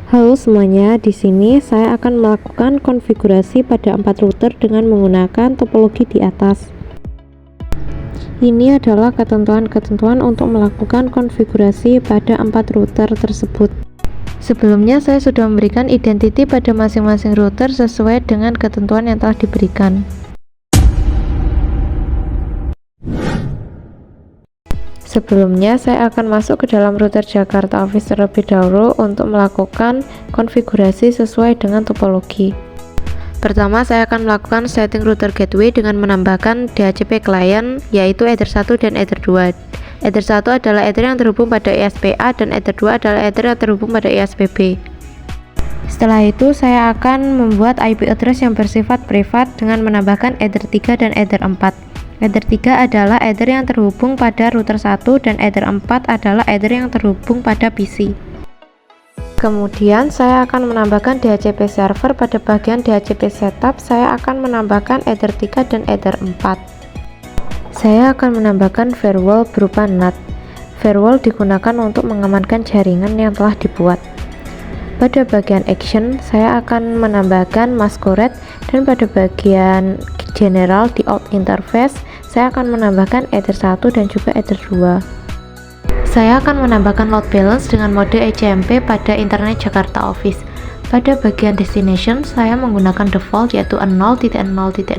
Halo semuanya, di sini saya akan melakukan konfigurasi pada 4 router dengan menggunakan topologi di atas. Ini adalah ketentuan-ketentuan untuk melakukan konfigurasi pada 4 router tersebut. Sebelumnya saya sudah memberikan identity pada masing-masing router sesuai dengan ketentuan yang telah diberikan. Sebelumnya saya akan masuk ke dalam router Jakarta Office terlebih dahulu untuk melakukan konfigurasi sesuai dengan topologi. Pertama saya akan melakukan setting router gateway dengan menambahkan DHCP client, yaitu Ether 1 dan Ether 2. Ether 1 adalah Ether yang terhubung pada ISP-A dan Ether 2 adalah Ether yang terhubung pada ISP-B. Setelah itu saya akan membuat IP address yang bersifat privat dengan menambahkan Ether 3 dan Ether 4. Ether 3 adalah Ether yang terhubung pada router 1 dan Ether 4 adalah Ether yang terhubung pada PC. Kemudian saya akan menambahkan DHCP server. Pada bagian DHCP setup saya akan menambahkan Ether 3 dan Ether 4. Saya akan menambahkan firewall berupa NAT. Firewall digunakan untuk mengamankan jaringan yang telah dibuat. Pada bagian action saya akan menambahkan masquerade, dan pada bagian general di out interface saya akan menambahkan Ether 1 dan juga Ether 2. Saya akan menambahkan load balance dengan mode ECMP pada internet Jakarta Office. Pada bagian destination saya menggunakan default yaitu 0.0.0.0/0,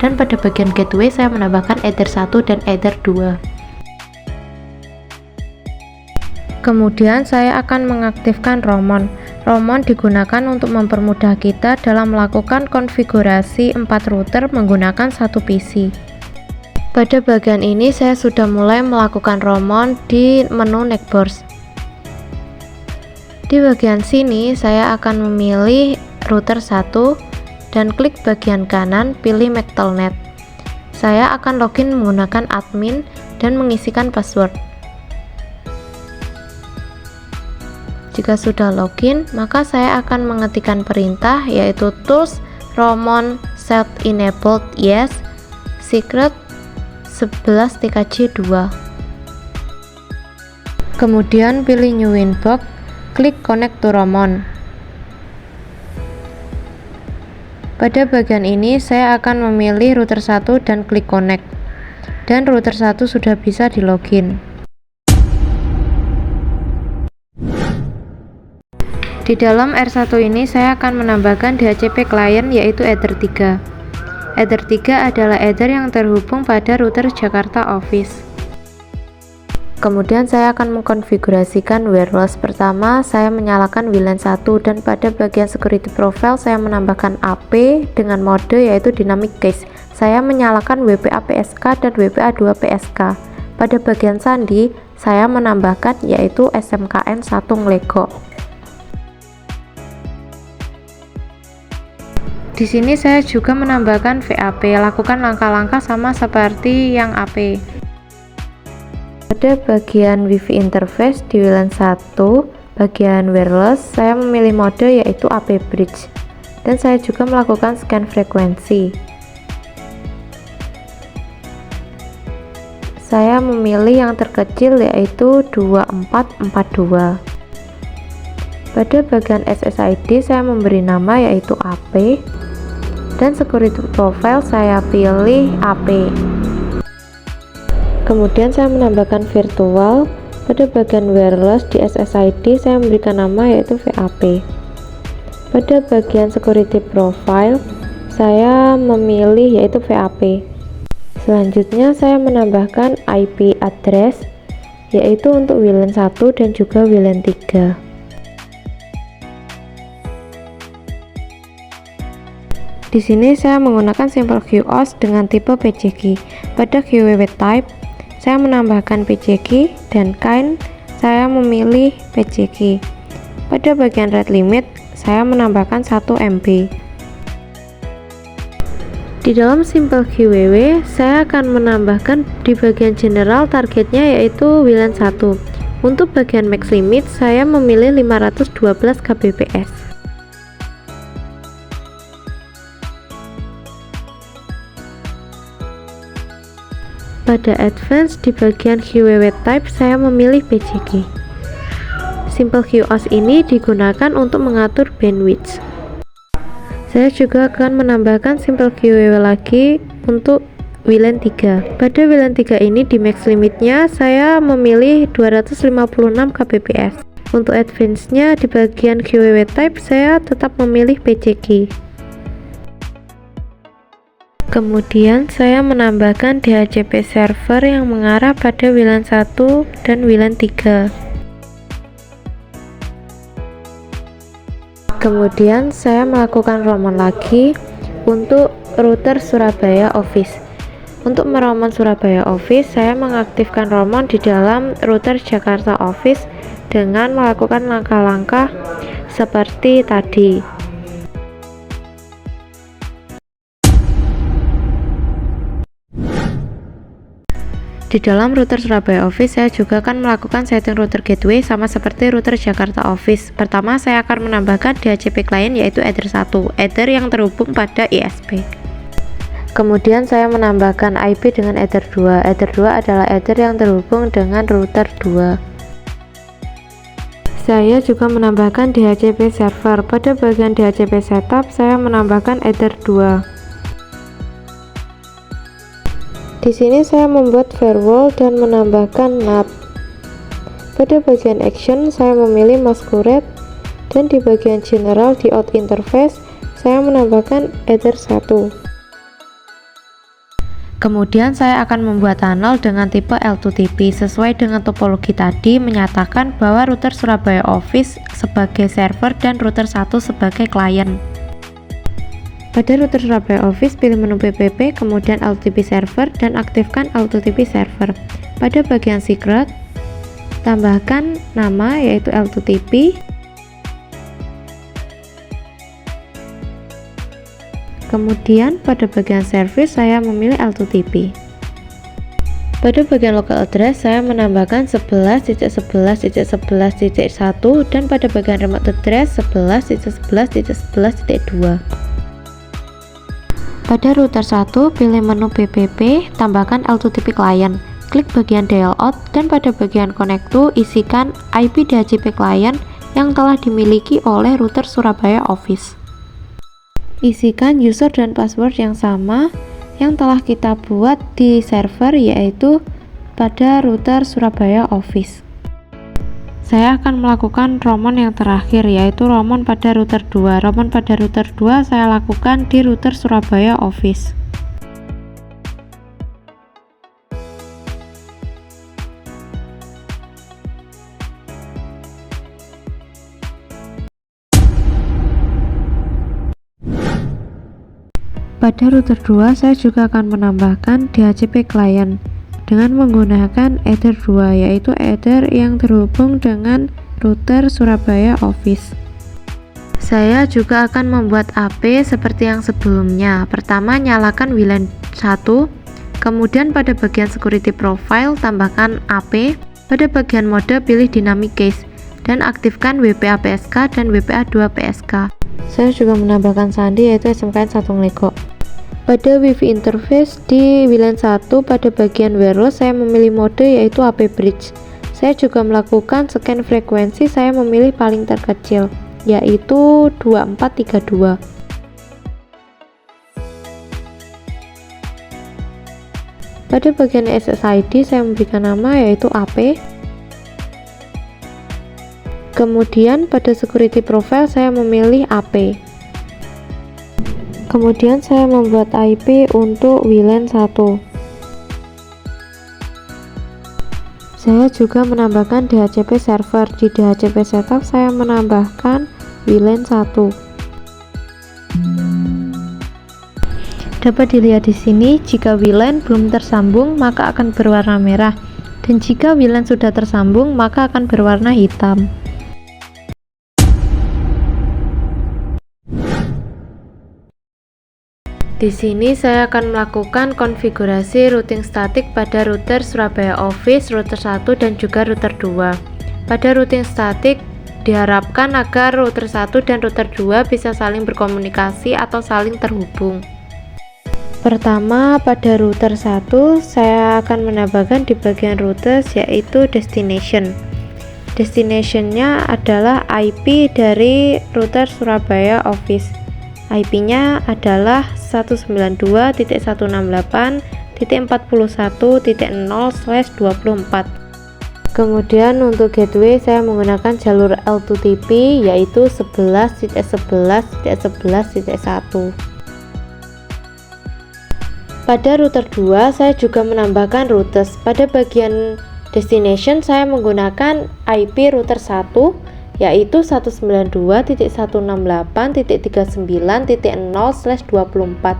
dan pada bagian gateway saya menambahkan Ether 1 dan Ether 2. Kemudian saya akan mengaktifkan Roamon. Roamon digunakan untuk mempermudah kita dalam melakukan konfigurasi 4 router menggunakan satu PC. Pada bagian ini saya sudah mulai melakukan Roamon di menu Netboards. Di bagian sini saya akan memilih router 1 dan klik bagian kanan pilih MAC Telnet. Saya akan login menggunakan admin dan mengisikan password. Jika sudah login, maka saya akan mengetikkan perintah yaitu tools roamon set enabled yes secret 11 tkj2. Kemudian pilih new inbox, klik connect to Roamon. Pada bagian ini saya akan memilih router 1 dan klik connect, dan router 1 sudah bisa di login. Di dalam R1 ini saya akan menambahkan DHCP client yaitu Ether 3. Ether 3 adalah Ether yang terhubung pada router Jakarta Office. Kemudian saya akan mengkonfigurasikan wireless. Pertama saya menyalakan WLAN 1 dan pada bagian security profile saya menambahkan AP dengan mode yaitu dynamic cache. Saya menyalakan WPA PSK dan WPA 2 PSK. Pada bagian sandi saya menambahkan yaitu SMKN 1 nglego. Di sini saya juga menambahkan VAP. Lakukan langkah-langkah sama seperti yang AP. Pada bagian WiFi interface di WLAN 1, bagian wireless, saya memilih mode yaitu AP bridge. Dan saya juga melakukan scan frekuensi. Saya memilih yang terkecil yaitu 2442. Pada bagian SSID saya memberi nama yaitu AP. Dan security profile saya pilih AP. Kemudian saya menambahkan virtual. Pada bagian wireless di SSID saya memberikan nama yaitu VAP. Pada bagian security profile saya memilih yaitu VAP. Selanjutnya saya menambahkan IP address yaitu untuk WLAN 1 dan juga WLAN 3. Di sini saya menggunakan simple QoS dengan tipe PCG. Pada QWW type saya menambahkan PCG dan kind saya memilih PCG. Pada bagian rate limit saya menambahkan 1 MB. Di dalam simple QWW saya akan menambahkan di bagian general targetnya yaitu WLAN 1. Untuk bagian max limit saya memilih 512 Kbps. Pada advance di bagian QWW type saya memilih PCG. Simple QoS ini digunakan untuk mengatur bandwidth. Saya juga akan menambahkan Simple QoW lagi untuk WLAN 3. Pada WLAN 3 ini di max limitnya saya memilih 256 kbps. Untuk advance-nya di bagian QoW type saya tetap memilih PCG. Kemudian saya menambahkan DHCP server yang mengarah pada WLAN 1 dan WLAN 3. Kemudian saya melakukan roman lagi untuk router Surabaya Office. Untuk meroman Surabaya Office, saya mengaktifkan roman di dalam router Jakarta Office dengan melakukan langkah-langkah seperti tadi. Di dalam router Surabaya Office, saya juga akan melakukan setting router gateway sama seperti router Jakarta Office. Pertama, saya akan menambahkan DHCP client yaitu Ether 1, Ether yang terhubung pada ISP. Kemudian saya menambahkan IP dengan Ether 2. Ether 2 adalah Ether yang terhubung dengan router 2. Saya juga menambahkan DHCP server. Pada bagian DHCP setup, saya menambahkan Ether 2. Di sini saya membuat firewall dan menambahkan NAT. Pada bagian action saya memilih masquerade dan di bagian general di out interface saya menambahkan Ether 1. Kemudian saya akan membuat tunnel dengan tipe L2TP sesuai dengan topologi tadi, menyatakan bahwa router Surabaya Office sebagai server dan router 1 sebagai klien. Pada router Surabaya Office, pilih menu PPP, kemudian L2TP server dan aktifkan L2TP server. Pada bagian secret, tambahkan nama yaitu L2TP. Kemudian pada bagian service saya memilih L2TP. Pada bagian local address saya menambahkan 11.11.11.1 dan pada bagian remote address 11.11.11.2. Pada router 1, pilih menu PPP, tambahkan L2TP client, klik bagian dial out, dan pada bagian connect to, isikan IP DHCP client yang telah dimiliki oleh router Surabaya Office. Isikan user dan password yang sama yang telah kita buat di server, yaitu pada router Surabaya Office. Saya akan melakukan roman yang terakhir, yaitu roman pada router 2. Roman pada router 2 saya lakukan di router Surabaya Office. Pada router 2 saya juga akan menambahkan DHCP client dengan menggunakan Ether 2, yaitu Ether yang terhubung dengan router Surabaya Office. Saya juga akan membuat AP seperti yang sebelumnya. Pertama, nyalakan WLAN 1, kemudian pada bagian security profile tambahkan AP. Pada bagian mode pilih dynamic case dan aktifkan WPA PSK dan WPA 2 PSK. Saya juga menambahkan sandi yaitu SMKN 1 Lego. Pada WiFi interface di WLAN 1 pada bagian wireless saya memilih mode yaitu AP bridge. Saya juga melakukan scan frekuensi, saya memilih paling terkecil yaitu 2432. Pada bagian SSID saya memberikan nama yaitu AP. Kemudian pada security profile saya memilih AP. Kemudian saya membuat IP untuk WLAN 1. Saya juga menambahkan DHCP server. Di DHCP setup saya menambahkan WLAN 1. Dapat dilihat di sini, jika WLAN belum tersambung maka akan berwarna merah, dan jika WLAN sudah tersambung maka akan berwarna hitam. Di sini saya akan melakukan konfigurasi routing statik pada router Surabaya Office, router 1 dan juga router 2. Pada routing statik diharapkan agar router 1 dan router 2 bisa saling berkomunikasi atau saling terhubung. Pertama, pada router 1 saya akan menambahkan di bagian routers yaitu destination. Destination-nya adalah IP dari router Surabaya Office. IP-nya adalah 192.168.41.0/24. Kemudian untuk gateway saya menggunakan jalur L2TP yaitu 11.11.11.1. Pada router 2 saya juga menambahkan routes. Pada bagian destination saya menggunakan IP router 1 yaitu 192.168.39.0/24.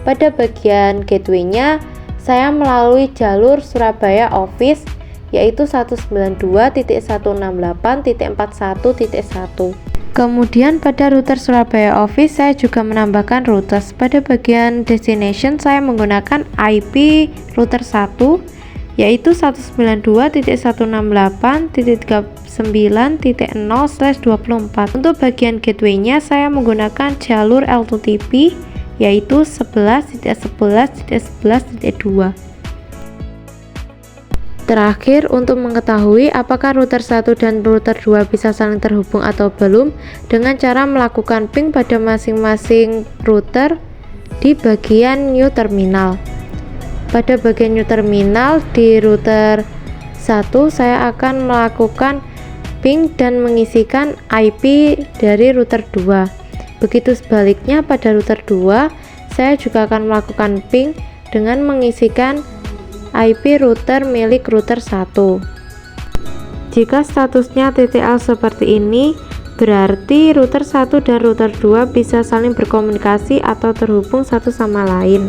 Pada bagian gateway-nya saya melalui jalur Surabaya Office yaitu 192.168.41.1. Kemudian pada router Surabaya Office saya juga menambahkan routes. Pada bagian destination saya menggunakan IP router 1 yaitu 192.168.39.0/24. Untuk bagian gateway-nya saya menggunakan jalur L2TP yaitu 11.11.11.2. Terakhir, untuk mengetahui apakah router 1 dan router 2 bisa saling terhubung atau belum, dengan cara melakukan ping pada masing-masing router di bagian new terminal. Pada bagian new terminal di router 1 saya akan melakukan ping dan mengisikan IP dari router 2. Begitu sebaliknya pada router 2 saya juga akan melakukan ping dengan mengisikan IP router milik router 1. Jika statusnya TTL seperti ini, berarti router 1 dan router 2 bisa saling berkomunikasi atau terhubung satu sama lain.